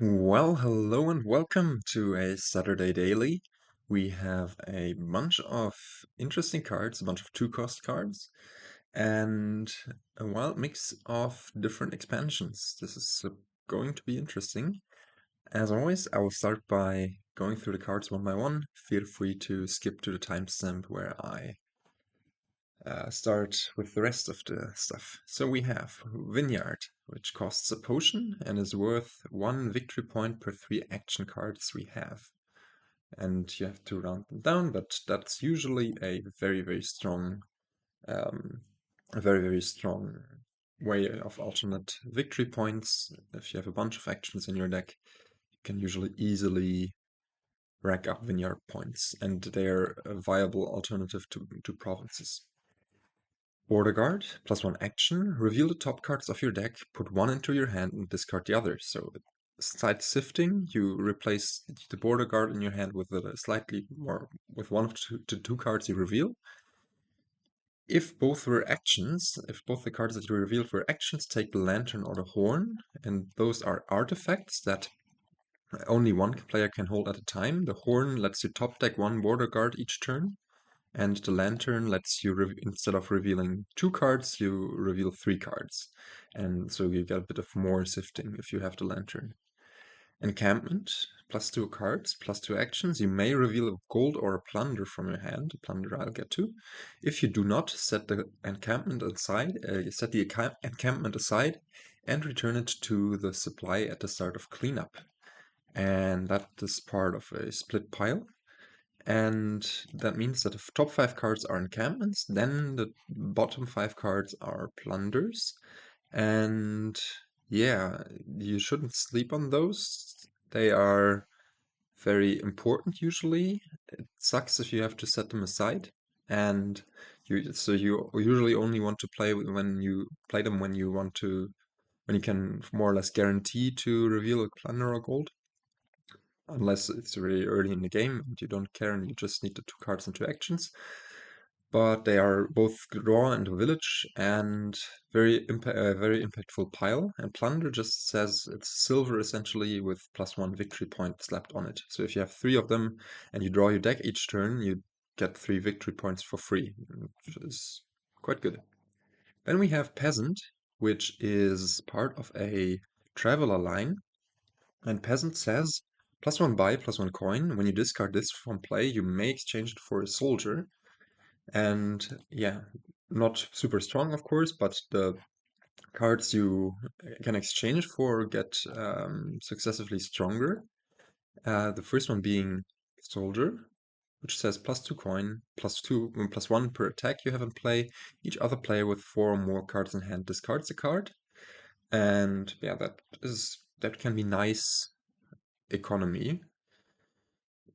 Well, hello and welcome to a Saturday Daily. We have a bunch of interesting cards, a bunch of two-cost cards, and a wild mix of different expansions. This is going to be interesting. As always, I will start by going through the cards one by one. Feel free to skip to the timestamp where I start with the rest of the stuff. So we have Vineyard, which costs a potion and is worth 1 victory point per 3 action cards we have. And you have to round them down, but that's usually a very strong, um, a very strong way of alternate victory points. If you have a bunch of actions in your deck, you can usually easily rack up Vineyard points, and they're a viable alternative to provinces. Border Guard, +1 action. Reveal the top cards of your deck, put one into your hand and discard the other. So side sifting, you replace the Border Guard in your hand with a slightly more, with one of the two cards you reveal. If both were actions, if both the cards that you revealed were actions, take the Lantern or the Horn, and those are artifacts that only one player can hold at a time. The Horn lets you top deck one Border Guard each turn. And the Lantern lets you, instead of revealing 2 cards, you reveal 3 cards. And so you get a bit of more sifting if you have the Lantern. Encampment, +2 cards, +2 actions. You may reveal a gold or a plunder from your hand. A plunder I'll get to. If you do not, set the encampment aside, encampment aside and return it to the supply at the start of cleanup. And that is part of a split pile. And that means that if top 5 cards are encampments, then the bottom 5 cards are plunders. And yeah, you shouldn't sleep on those. They are very important usually. It sucks if you have to set them aside. And so you usually only want to play when you play them when you want to, when you can more or less guarantee to reveal a plunder or gold. Unless it's really early in the game and you don't care and you just need the 2 cards and 2 actions. But they are both draw and village and very impactful pile. And plunder just says it's silver essentially with +1 victory point slapped on it. So if you have 3 of them and you draw your deck each turn, you get 3 victory points for free, which is quite good. Then we have Peasant, which is part of a Traveler line. And Peasant says, +1 buy, +1 coin. When you discard this from play, you may exchange it for a soldier. And yeah, not super strong, of course, but the cards you can exchange for get successively stronger. The first one being soldier, which says +2 coin, +1 per attack you have in play. Each other player with 4 or more cards in hand discards a card. And yeah, that can be nice economy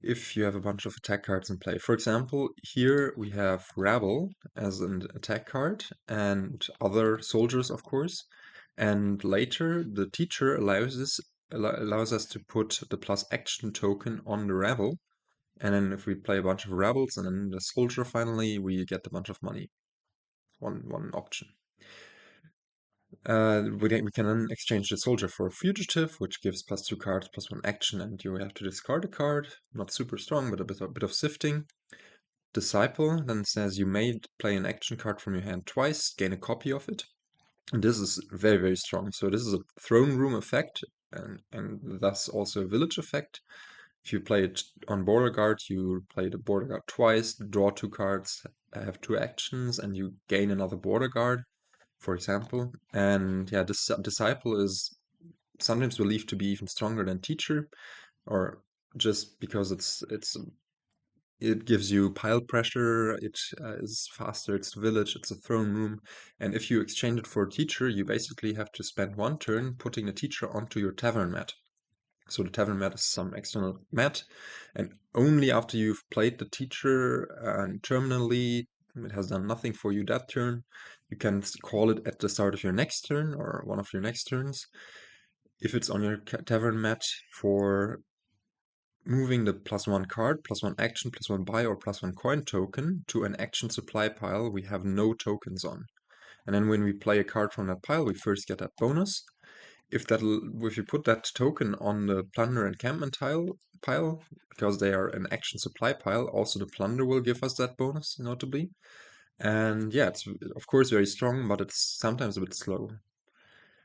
if you have a bunch of attack cards in play. For example, here we have Rabble as an attack card and other soldiers, of course. And later, the teacher allows us to put the plus action token on the Rabble. And then if we play a bunch of Rebels and then the soldier finally, we get a bunch of money. One option. We can then exchange the soldier for a fugitive, which gives +2 cards, +1 action, and you have to discard a card. Not super strong, but a bit of sifting. Disciple then says you may play an action card from your hand twice, gain a copy of it. And this is very strong. So this is a throne room effect, and thus also a village effect. If you play it on border guard, you play the border guard twice, draw 2 cards, have 2 actions, and you gain another border guard, for example. And yeah, this disciple is sometimes believed to be even stronger than teacher, or just because it gives you pile pressure, it is faster, it's village, it's a throne room, and if you exchange it for a teacher, you basically have to spend 1 turn putting the teacher onto your tavern mat. So the tavern mat is some external mat, and only after you've played the teacher terminally, it has done nothing for you that turn, you can call it at the start of your next turn or one of your next turns. If it's on your tavern mat for moving the +1 card, +1 action, +1 buy, or +1 coin token to an action supply pile we have no tokens on. And then when we play a card from that pile, we first get that bonus. if you put that token on the plunder encampment pile, because they are an action supply pile, also the plunder will give us that bonus, notably. And yeah, it's of course very strong, but it's sometimes a bit slow.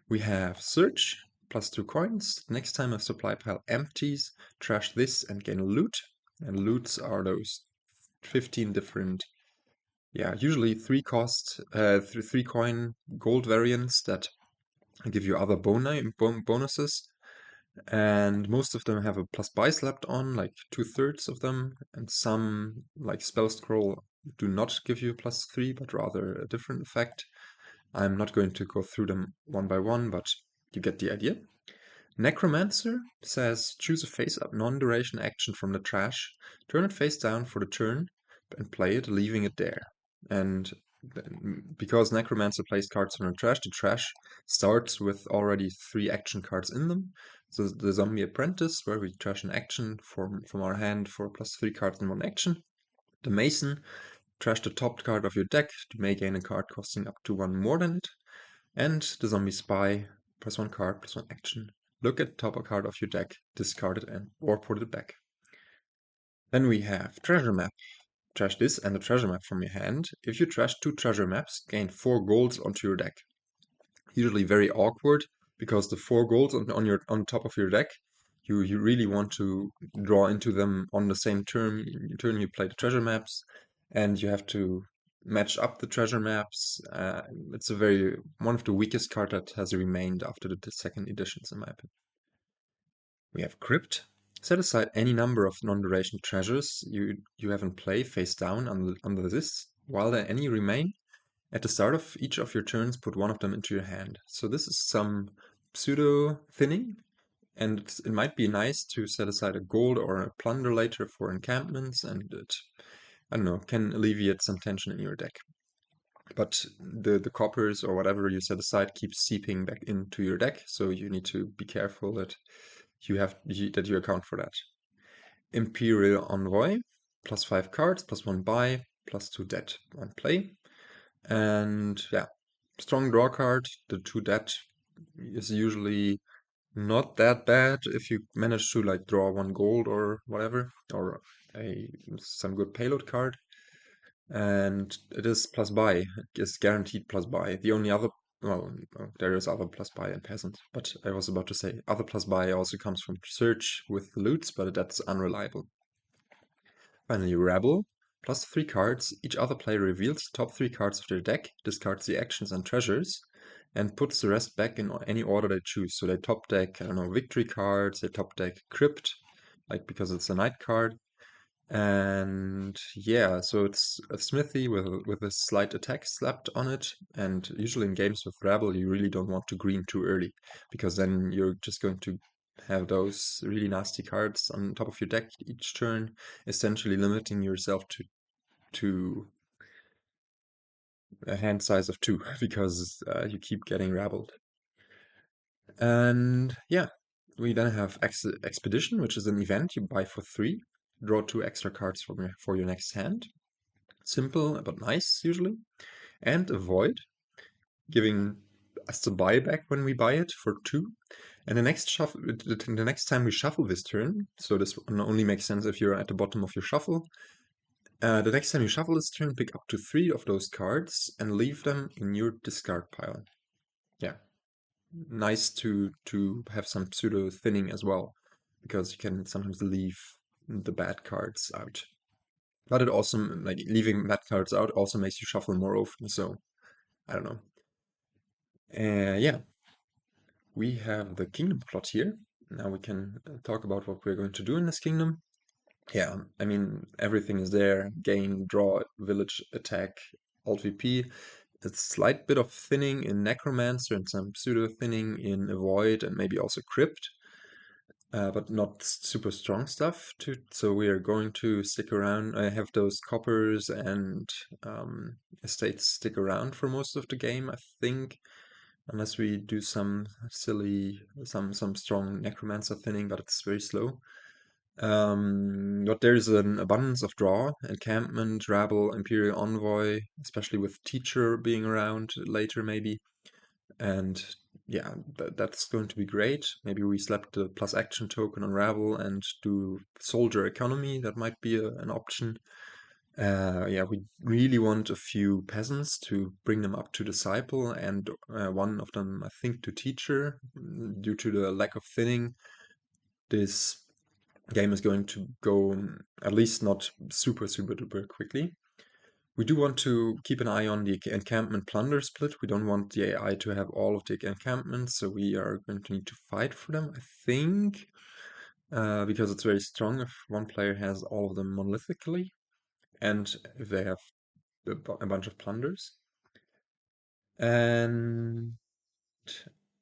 We have search, +2 coins. Next time a supply pile empties, trash this and gain loot. And loots are those 15 different, yeah, usually 3 coin gold variants that give you other bonuses. And most of them have a +buy slapped on, like 2/3 of them, and some, like Spell Scroll, do not give you +3, but rather a different effect. I'm not going to go through them one by one, but you get the idea. Necromancer says choose a face-up non-duration action from the trash, turn it face down for the turn, and play it, leaving it there. And because Necromancer plays cards from the trash starts with already 3 action cards in them. So the Zombie Apprentice, where we trash an action from our hand for +3 cards in 1 action. The Mason, trash the top card of your deck, you may gain a card costing up to 1 more than it. And the Zombie Spy, +1 card, +1 action. Look at the top card of your deck, discard it or put it back. Then we have Treasure Map. Trash this and a treasure map from your hand. If you trash 2 treasure maps, gain 4 golds onto your deck. Usually very awkward, because the 4 golds on top of your deck, you really want to draw into them on the same turn you play the treasure maps, and you have to match up the treasure maps. It's one of the weakest cards that has remained after the second editions, in my opinion. We have Crypt. Set aside any number of non-duration treasures you have in play face down under this. While there any remain, at the start of each of your turns, put one of them into your hand. So this is some pseudo thinning, and it might be nice to set aside a gold or a plunder later for encampments, and it, I don't know, can alleviate some tension in your deck. But the coppers or whatever you set aside keeps seeping back into your deck, so you need to be careful that you account for that. Imperial Envoy, +5 cards, +1 buy, +2 debt on play. And yeah, strong draw card. The 2 debt is usually not that bad if you manage to like draw 1 gold or whatever, or some good payload card. And it is +buy. It is guaranteed +buy. The only other, well, there is other +buy in Peasant, but I was about to say other +buy also comes from search with loots, but that's unreliable. Finally, Rabble, +3 cards. Each other player reveals the top 3 cards of their deck, discards the actions and treasures, and puts the rest back in any order they choose. So they top deck, I don't know, victory cards, they top deck Crypt, like because it's a night card. And yeah, so it's a smithy with a slight attack slapped on it. And usually in games with Rabble, you really don't want to green too early, because then you're just going to have those really nasty cards on top of your deck each turn, essentially limiting yourself to a hand size of 2 because you keep getting rabbled. And yeah, we then have Expedition, which is an event you buy for 3. Draw 2 extra cards for your next hand. Simple but nice, usually. And Avoid, giving us the buyback when we buy it for 2. And the next time we shuffle this turn, so this only makes sense if you're at the bottom of your shuffle. The next time you shuffle this turn, pick up to 3 of those cards and leave them in your discard pile. Yeah, nice to have some pseudo thinning as well, because you can sometimes leave the bad cards out. But it also, like, leaving bad cards out also makes you shuffle more often, so I don't know. Yeah, we have the kingdom plot here. Now we can talk about what we're going to do in this kingdom. Yeah, I mean, everything is there. Gain, draw, village, attack, alt VP. A slight bit of thinning in Necromancer and some pseudo thinning in Avoid and maybe also Crypt. But not super strong stuff. So we are going to stick around. I have those coppers and estates stick around for most of the game, I think. Unless we do some strong Necromancer thinning, but it's very slow. But there's an abundance of draw, Encampment, Rabble, Imperial Envoy, especially with Teacher being around later maybe. And yeah, that's going to be great. Maybe we slap the plus action token on Rabble and do soldier economy. That might be an option. Yeah, we really want a few peasants to bring them up to disciple, and one of them, I think, to teacher. Due to the lack of thinning, this game is going to go at least not super duper quickly. We do want to keep an eye on the encampment plunder split. We don't want the AI to have all of the encampments, so we are going to need to fight for them, I think, because it's very strong if one player has all of them monolithically, and if they have a bunch of plunders. And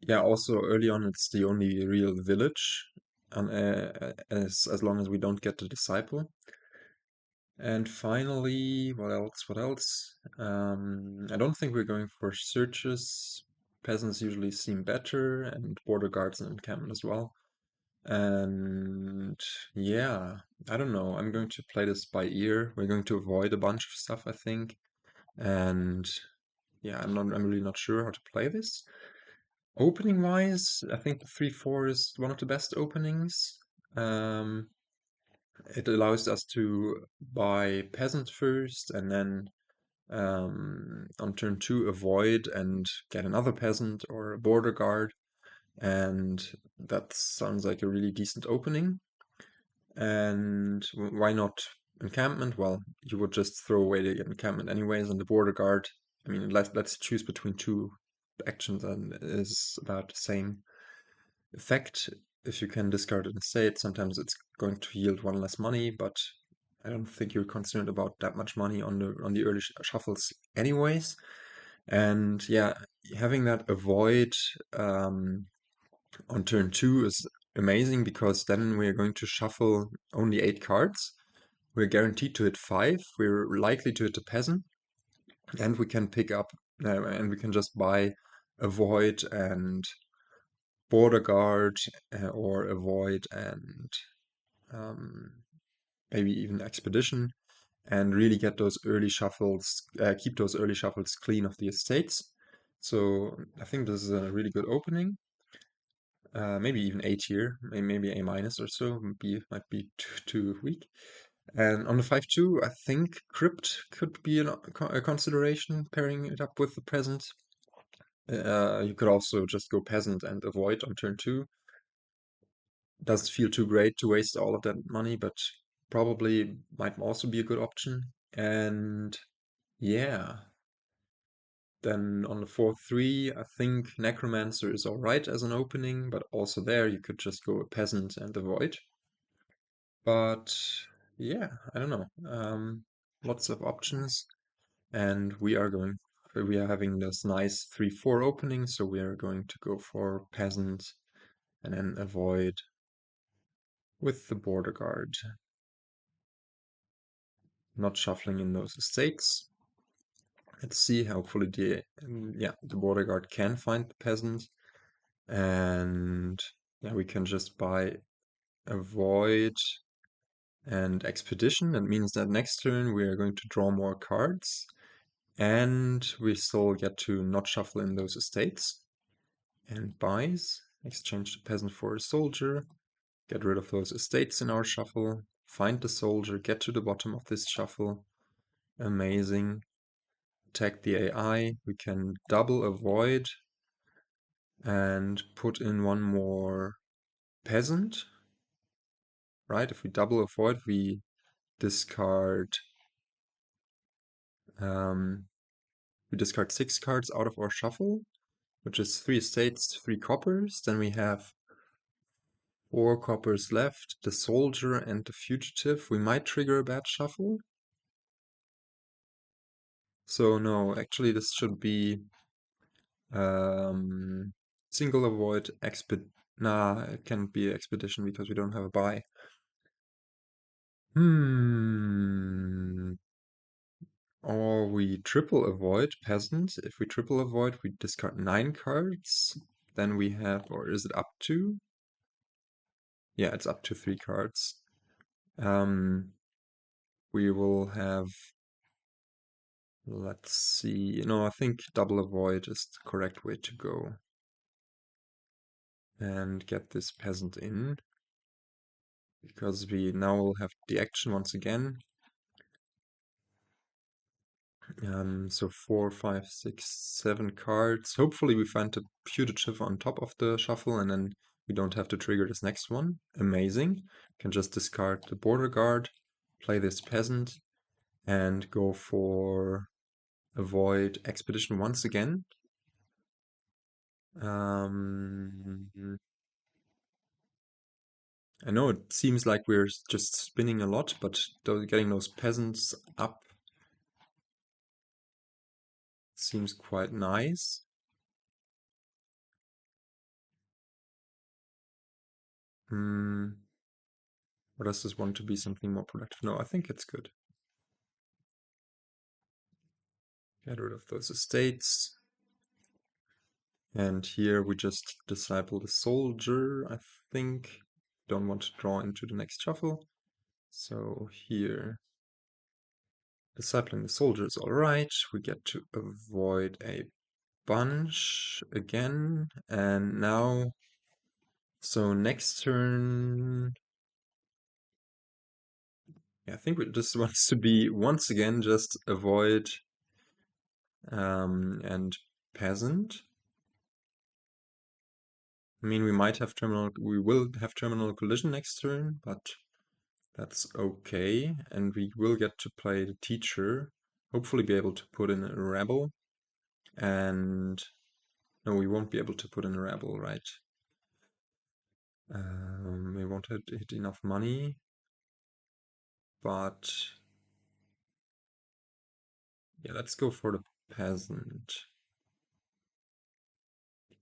yeah, also early on, it's the only real village, as long as we don't get the disciple. And finally, what else? What else? I don't think we're going for searches. Peasants usually seem better, and border guards and encampment as well. And yeah, I don't know. I'm going to play this by ear. We're going to avoid a bunch of stuff, I think. And yeah, I'm really not sure how to play this. Opening wise, I think 3-4 is one of the best openings. Um, it allows us to buy peasant first and then on turn 2 avoid and get another peasant or a border guard, and that sounds like a really decent opening. And why not encampment? Well, you would just throw away the encampment anyways, and the border guard, I mean, let's choose between two actions and it is about the same effect. If you can discard an estate, sometimes it's going to yield one less money, but I don't think you're concerned about that much money on the early shuffles anyways. And yeah, having that avoid on turn 2 is amazing, because then we're going to shuffle only 8 cards. We're guaranteed to hit 5. We're likely to hit a peasant, and we can pick up and we can just buy avoid and border guard, or avoid and um, maybe even expedition, and really get those early shuffles, keep those early shuffles clean of the estates. So I think this is a really good opening. Maybe even A tier, maybe A minus or so. Might be too weak. And on the 5-2, I think Crypt could be a consideration, pairing it up with the Peasant. You could also just go Peasant and avoid on turn 2. Doesn't feel too great to waste all of that money, but probably might also be a good option. And yeah, then on the 4-3, I think Necromancer is alright as an opening, but also there you could just go a Peasant and avoid. But yeah, I don't know. Lots of options, and we are having this nice 3-4 opening, so we are going to go for Peasant and then avoid with the border guard. Not shuffling in those estates. Let's see, hopefully the border guard can find the peasant, and yeah, we can just buy avoid and expedition. That means that next turn we are going to draw more cards, and we still get to not shuffle in those estates. And buys, exchange the peasant for a soldier, get rid of those estates in our shuffle, find the soldier, get to the bottom of this shuffle. Amazing. Attack the AI. We can double avoid and put in one more peasant. Right? If we double avoid, we discard um, 6 cards out of our shuffle, which is 3 estates, 3 coppers. Then we have 4 coppers left, the soldier and the fugitive. We might trigger a bad shuffle. So no, actually this should be single avoid Nah, it can't be expedition because we don't have a buy. Or we triple avoid peasant. If we triple avoid, we discard 9 cards. Then we have, or is it up to? Yeah, it's up to 3 cards. We will have, let's see. No, I think double avoid is the correct way to go. and get this peasant in, because we now will have the action once again. So 4, 5, 6, 7 cards. Hopefully we find the putative on top of the shuffle and then we don't have to trigger this next one. Amazing. Can just discard the border guard, play this peasant, and go for avoid expedition once again. I know it seems like we're just spinning a lot, but getting those peasants up seems quite nice. Or does this want to be something more productive? No, I think it's good. Get rid of those estates. And here we just disciple the soldier, I think. Don't want to draw into the next shuffle. So here, discipling the soldier is alright. We get to avoid a bunch again. And now, so next turn, yeah, I think we just wants to be once again just avoid and peasant. I mean, we will have terminal collision next turn, but that's okay. And we will get to play the teacher. Hopefully be able to put in a Rabble. And no, we won't be able to put in a Rabble, right? We won't hit enough money. But yeah, let's go for the peasant.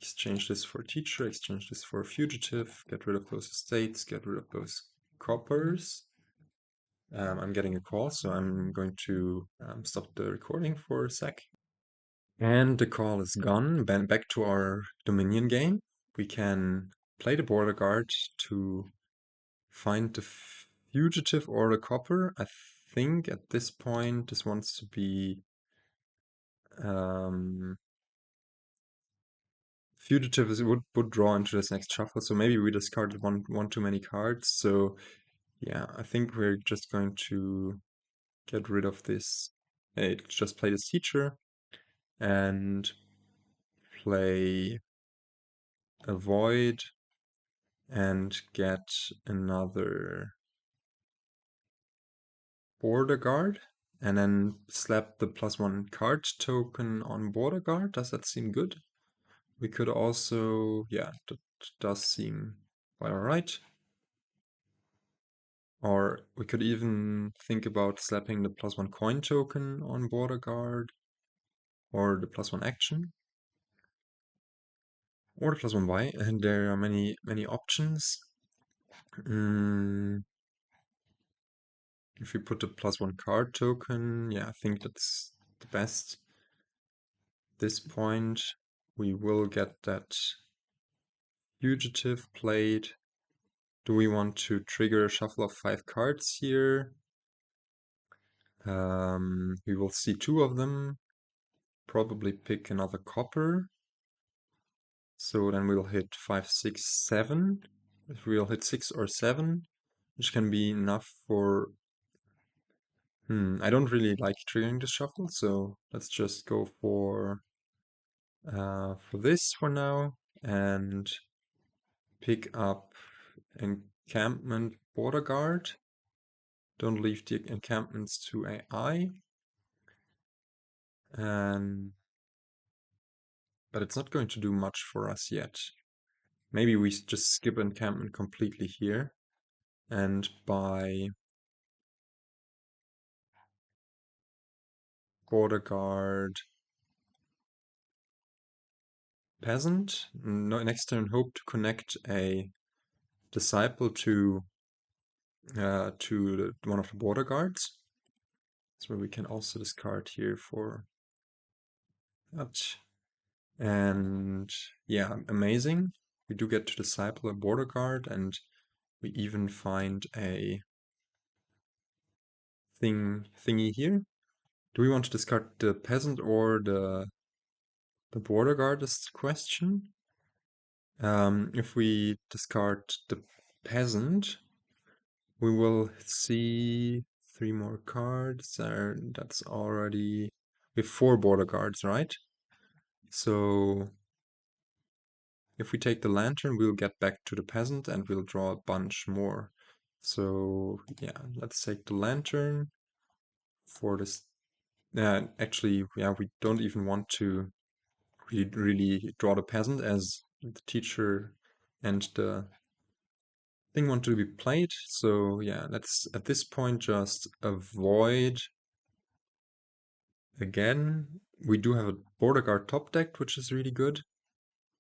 Exchange this for teacher, exchange this for fugitive, get rid of those estates, get rid of those coppers. I'm getting a call, so I'm going to stop the recording for a sec. And the call is gone. Back to our Dominion game. We can play the border guard to find the fugitive or the copper. I think at this point this wants to be fugitive would draw into this next shuffle, so maybe we discarded one too many cards. So yeah, I think we're just going to get rid of this. Just play this teacher and play avoid and get another border guard and then slap the +1 card token on border guard. Does that seem good? We could also, yeah, that does seem quite alright. Or we could even think about slapping the +1 coin token on border guard, or the +1 action, or the +1 Y, and there are many options. If we put the +1 card token, yeah, I think that's the best. At this point, we will get that fugitive played. Do we want to trigger a shuffle of 5 cards here? We will see 2 of them. Probably pick another copper. So then we'll hit 5, 6, 7. If we'll hit 6 or 7, which can be enough for... I don't really like triggering the shuffle, so let's just go for this for now, and pick up Encampment Border Guard. Don't leave the encampments to AI. But it's not going to do much for us yet. Maybe we just skip encampment completely here and buy border guard peasant. Next turn, hope to connect a disciple to one of the border guards. So we can also discard here for that. And yeah, amazing. We do get to disciple a border guard, and we even find a thingy here. Do we want to discard the peasant or the border guard is the question? If we discard the Peasant, we will see 3 more cards. That's already... We have 4 border guards, right? So if we take the Lantern, we'll get back to the Peasant and we'll draw a bunch more. So yeah, let's take the Lantern for this. Actually, yeah, we don't even want to really draw the Peasant, as the teacher and the thing want to be played. So yeah, let's at this point just avoid again. We do have a border guard top deck, which is really good.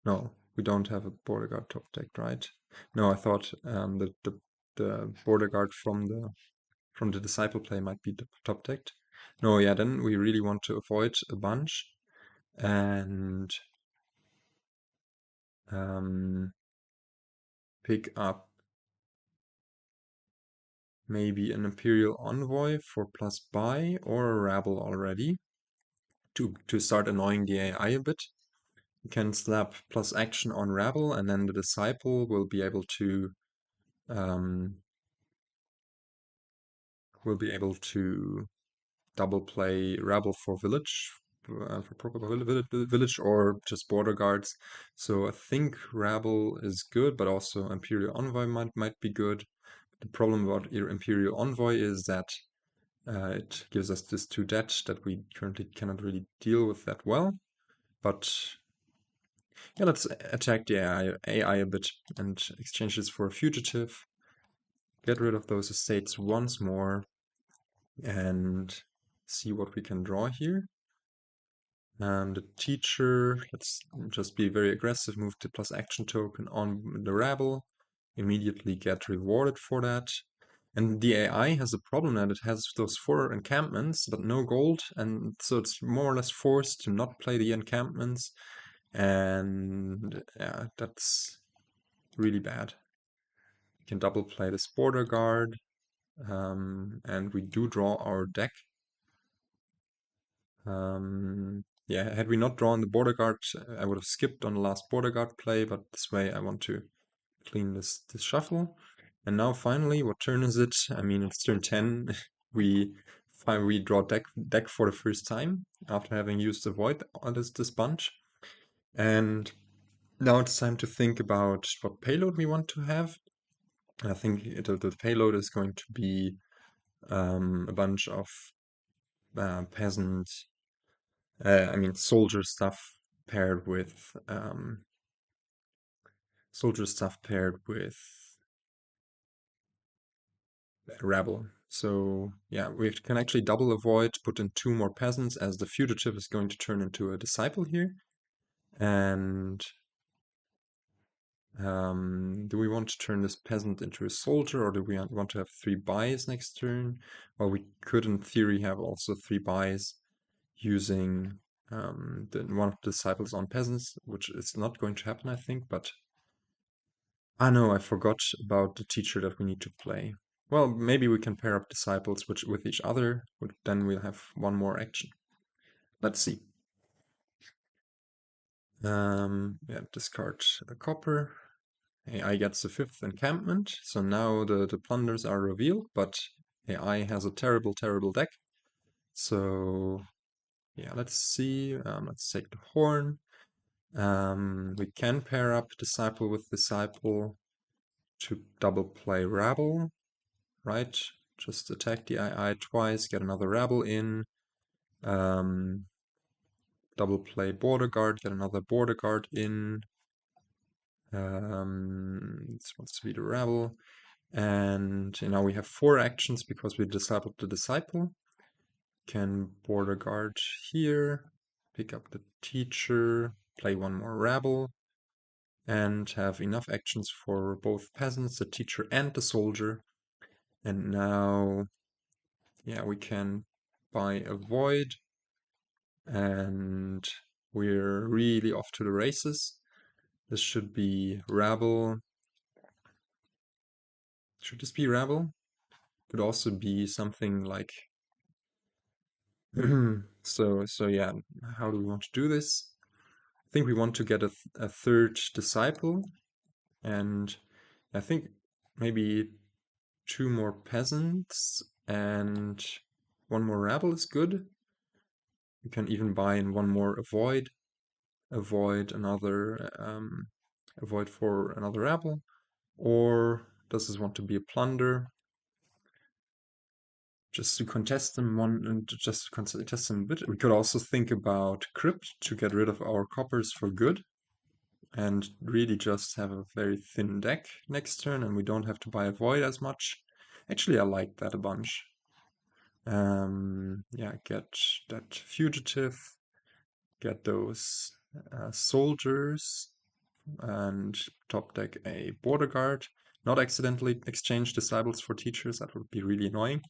No, we don't have a border guard top deck, right? No, I thought the border guard from the disciple play might be the top decked. No, yeah, then we really want to avoid a bunch and pick up maybe an Imperial Envoy for plus buy or a Rabble already to start annoying the AI a bit. You can slap plus action on Rabble, and then the Disciple will be able to double play Rabble for village, for proper village, or just border guards. So I think Rabble is good, but also Imperial Envoy might be good. The problem about your Imperial Envoy is that it gives us this 2 debt that we currently cannot really deal with that well. But yeah, let's attack the AI a bit and exchange this for a fugitive. Get rid of those estates once more and see what we can draw here. The teacher, let's just be very aggressive, move the plus action token on the Rabble, immediately get rewarded for that. And the AI has a problem that it has those 4 encampments, but no gold, and so it's more or less forced to not play the encampments, and yeah, that's really bad. We can double play this border guard, and we do draw our deck. Yeah, had we not drawn the border guard, I would have skipped on the last border guard play, but this way I want to clean this shuffle. And now finally, what turn is it? I mean, it's turn 10. we draw deck for the first time after having used the void on this bunch. And now it's time to think about what payload we want to have. I think the payload is going to be a bunch of peasant, I mean soldier stuff paired with Rabble. So yeah, we can actually double avoid, put in 2 more peasants, as the fugitive is going to turn into a disciple here. And do we want to turn this peasant into a soldier, or do we want to have 3 buys next turn? Well, we could in theory have also 3 buys using one of the disciples on peasants, which is not going to happen, I think, but no, I forgot about the teacher that we need to play. Well, maybe we can pair up disciples with each other, then we'll have 1 more action. Let's see. Yeah, discard a copper. AI gets the 5th encampment, so now the plunders are revealed, but AI has a terrible, terrible deck. So yeah, let's see. Let's take the horn. We can pair up disciple with disciple to double play Rabble, right? Just attack the AI twice, get another Rabble in. Double play border guard, get another border guard in. This wants to be the Rabble. And now we have 4 actions because we discipled the disciple. Can border guard here, pick up the teacher, play 1 more Rabble, and have enough actions for both peasants, the teacher, and the soldier. And now, yeah, we can buy a void, and we're really off to the races. This should be Rabble. Should this be Rabble? Could also be something like so yeah, how do we want to do this? think we want to get a third disciple, and I think maybe 2 more peasants and 1 more rabble is good. We can even buy in 1 more avoid another avoid for another rabble, or does this want to be a plunder? Just to contest them just to contest them a bit. We could also think about Crypt to get rid of our coppers for good and really just have a very thin deck next turn, and we don't have to buy a void as much. Actually, I like that a bunch. Yeah, get that fugitive, get those soldiers, and top deck a border guard. Not accidentally exchange disciples for teachers, that would be really annoying.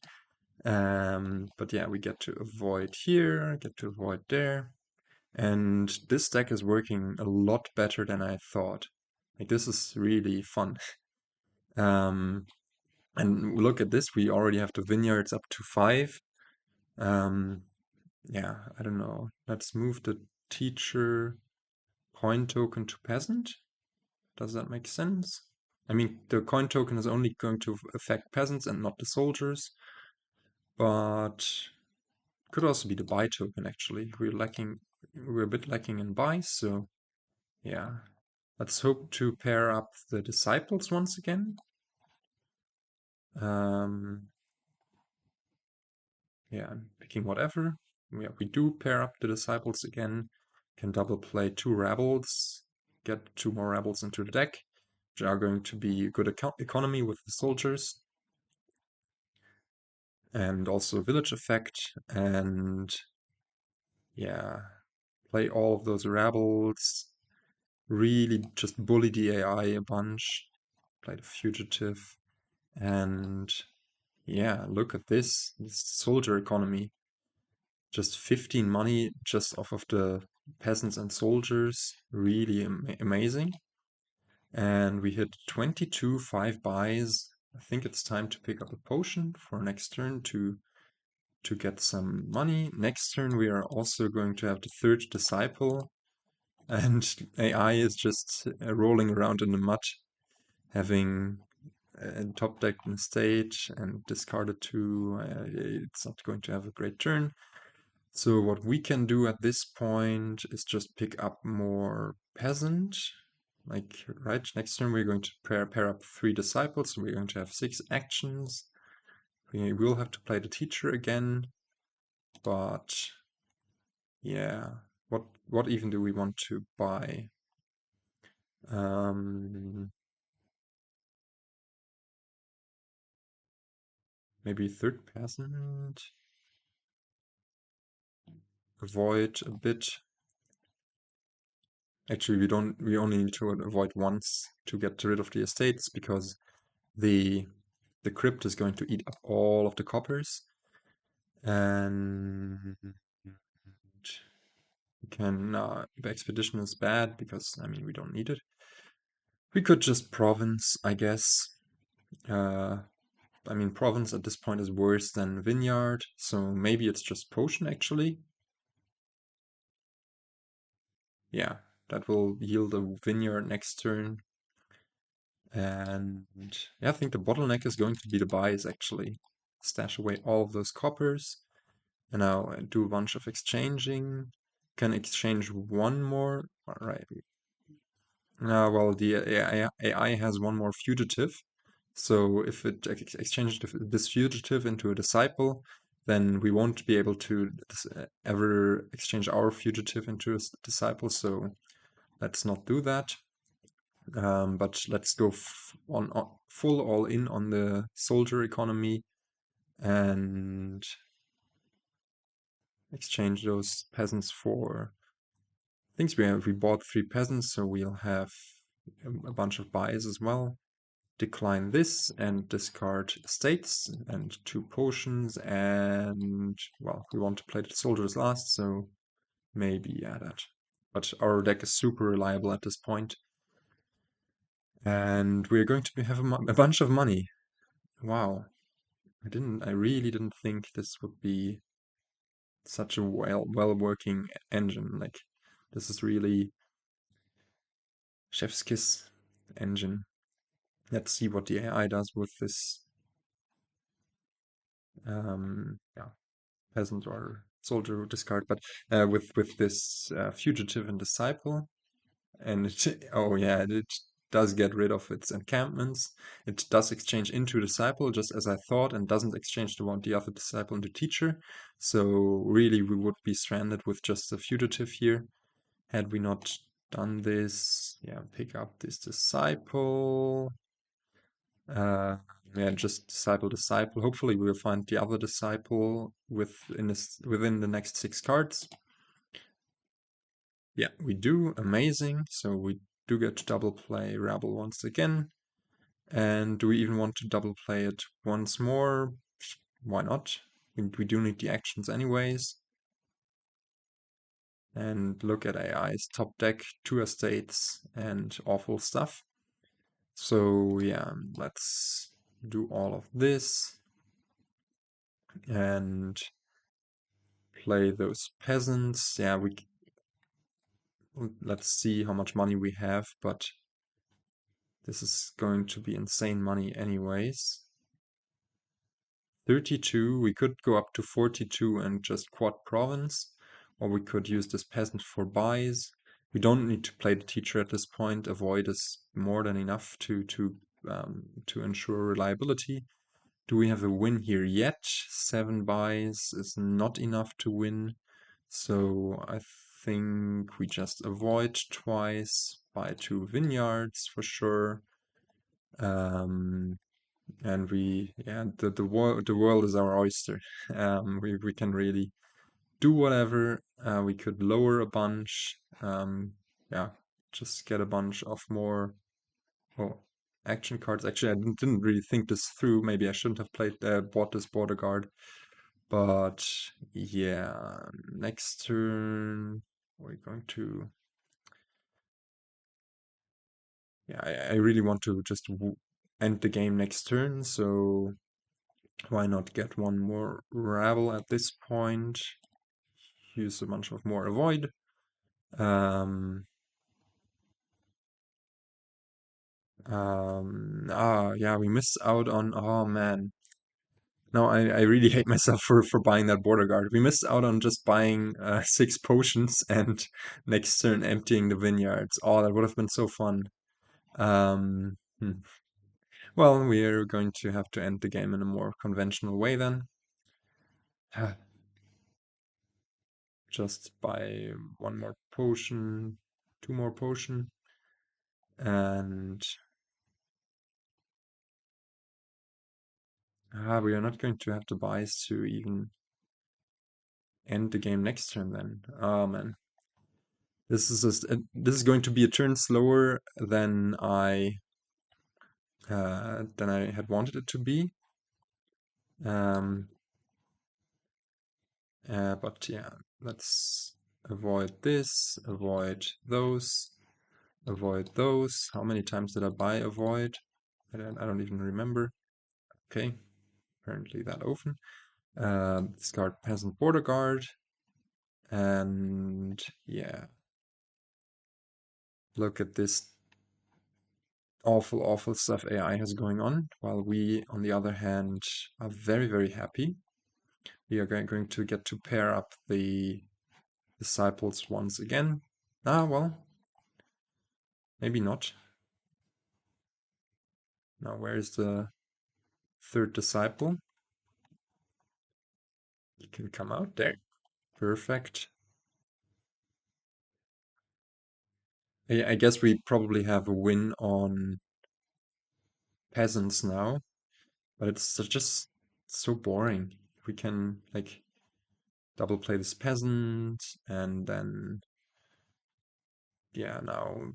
But yeah, we get to avoid here, get to avoid there. And this deck is working a lot better than I thought. Like, this is really fun. And look at this, we already have the vineyards up to 5. Yeah, I don't know. Let's move the teacher coin token to peasant. Does that make sense? I mean, the coin token is only going to affect peasants and not the soldiers, but could also be the buy token actually. We're a bit lacking in buys, so yeah. Let's hope to pair up the disciples once again. Yeah, I'm picking whatever. Yeah, we do pair up the disciples again. Can double play 2 rebels, get 2 more rebels into the deck, which are going to be good economy with the soldiers. And also village effect, and yeah, play all of those rebels. Really just bully the AI a bunch. Play the fugitive. And yeah, look at this soldier economy. Just 15 money just off of the peasants and soldiers. Really amazing. And we hit 22 5 buys. I think it's time to pick up a potion for next turn to get some money. Next turn we are also going to have the 3rd disciple. And AI is just rolling around in the mud, having top decked in stage and discarded 2. It's not going to have a great turn. So what we can do at this point is just pick up more peasant. Like, right, next turn we're going to pair up 3 disciples, so we're going to have 6 actions. We will have to play the teacher again, but yeah, what even do we want to buy? Maybe 3rd peasant. Avoid a bit. Actually, we only need to avoid once to get rid of the estates, because the crypt is going to eat up all of the coppers. And we can the expedition is bad because I mean we don't need it. We could just province, I guess. I mean, province at this point is worse than vineyard, so maybe it's just potion actually. Yeah, that will yield a vineyard next turn. And yeah, I think the bottleneck is going to be the buys actually. Stash away all of those coppers. And now do a bunch of exchanging. Can exchange 1 more. All right. Well, the AI has 1 more fugitive. So if it exchanges this fugitive into a disciple, then we won't be able to ever exchange our fugitive into a disciple. So let's not do that. But let's go full all in on the soldier economy and exchange those peasants for things. We bought 3 peasants, so we'll have a bunch of buys as well. Decline this and discard estates and 2 potions, and well, we want to play the soldiers last, so maybe that. But our deck is super reliable at this point. And we're going to have a bunch of money. Wow. I really didn't think this would be such a well working engine. Like, this is really Chef's Kiss engine. Let's see what the AI does with this yeah, peasant or soldier discard, but with this fugitive and disciple. And oh yeah, it does get rid of its encampments. It does exchange into disciple, just as I thought, and doesn't exchange the other disciple into teacher. So really, we would be stranded with just a fugitive here, had we not done this. Yeah, pick up this disciple. Yeah, just disciple. Hopefully, we'll find the other disciple within the next 6 cards. Yeah, we do. Amazing. So we do get to double play Rabble once again. And do we even want to double play it once more? Why not? We do need the actions anyways. And look at AI's top deck, 2 estates, and awful stuff. So yeah, let's do all of this and play those peasants. Yeah, let's see how much money we have, but this is going to be insane money anyways. 32, we could go up to 42 and just quad province, or we could use this peasant for buys. We don't need to play the teacher at this point. Avoid is more than enough to ensure reliability. Do we have a win here yet? 7 buys is not enough to win, so I think we just avoid twice, buy 2 vineyards for sure. And the world is our oyster. We can really do whatever. We could lower a bunch. Yeah, just get a bunch of more action cards. Actually, I didn't really think this through. Maybe I shouldn't have bought this border guard. But yeah, next turn we're going to. Yeah, I really want to just end the game next turn. So why not get one more Rabble at this point? Use a bunch of more Avoid. Yeah, we missed out on. Oh man. No, I really hate myself for buying that border guard. We missed out on just buying 6 potions and next turn emptying the vineyards. Oh, that would have been so fun. Hmm. Well, we are going to have to end the game in a more conventional way then. Just buy 1 more potion, 2 more potion, and we are not going to have the buys to even end the game next turn then. Oh man, this is going to be a turn slower than I had wanted it to be. Um, but yeah, let's avoid this, avoid those, avoid those. How many times did I buy avoid? I don't even remember. Okay, apparently that often. Discard Peasant Border Guard. And yeah, look at this awful, awful stuff AI has going on, while we, on the other hand, are very, very happy. We are going to get to pair up the disciples once again. Well, maybe not. Now, where is the 3rd disciple? He can come out there. Perfect. I guess we probably have a win on peasants now, but it's just so boring. We can, like, double play this peasant, and then yeah, now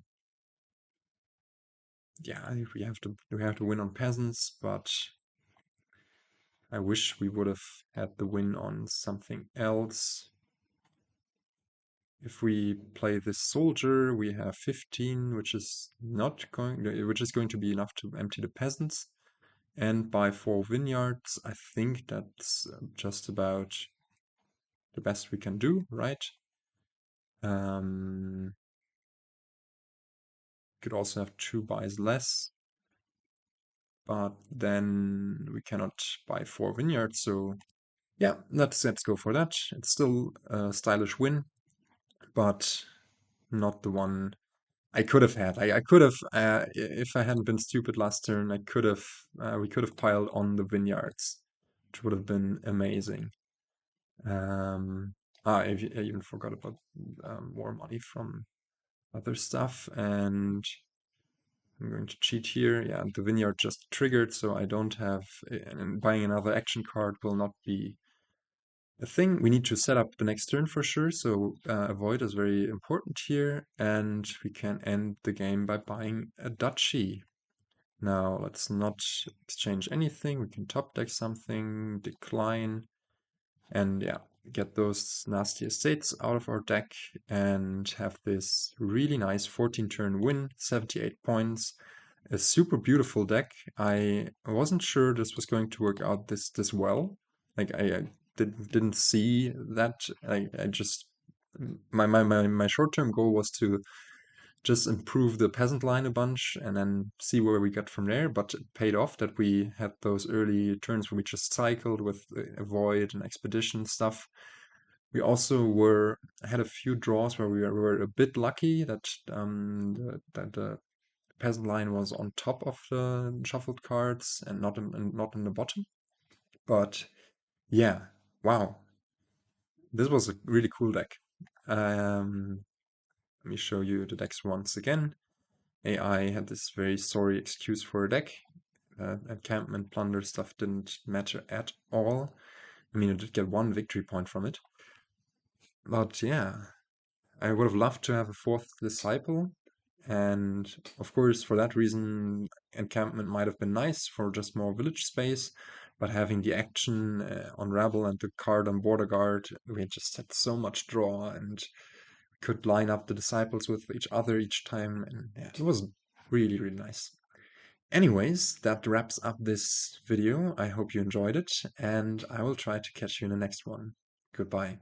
yeah, we have to win on peasants, but I wish we would have had the win on something else. If we play this soldier, we have 15, which is going to be enough to empty the peasants and buy 4 vineyards. I think that's just about the best we can do, right? could also have 2 buys less, but then we cannot buy 4 vineyards, so yeah, let's go for that. It's still a stylish win, but not the one I could have had. I could have, if I hadn't been stupid last turn, we could have piled on the vineyards, which would have been amazing. I even forgot about more money from other stuff, and I'm going to cheat here. Yeah, the Vineyard just triggered, so I don't have, and buying another action card will not be a thing. We need to set up the next turn for sure, so avoid is very important here, and we can end the game by buying a duchy. Now, let's not exchange anything. We can top deck something, decline, and yeah, get those nasty estates out of our deck and have this really nice 14-turn win, 78 points. A super beautiful deck. I wasn't sure this was going to work out this well. Like I didn't see that. I just my short-term goal was to just improve the peasant line a bunch and then see where we get from there. But it paid off that we had those early turns where we just cycled with Avoid and Expedition stuff. We also had a few draws where we were a bit lucky that the peasant line was on top of the shuffled cards and not in the bottom. But yeah, wow, this was a really cool deck. Let me show you the decks once again. AI had this very sorry excuse for a deck. Encampment plunder stuff didn't matter at all. I mean, I did get 1 victory point from it. But yeah, I would have loved to have a 4th disciple. And of course, for that reason, Encampment might have been nice for just more village space. But having the action on Rabble and the card on Border Guard, we just had so much draw and could line up the disciples with each other each time. And yeah, it was really, really nice. Anyways, that wraps up this video. I hope you enjoyed it, and I will try to catch you in the next one. Goodbye.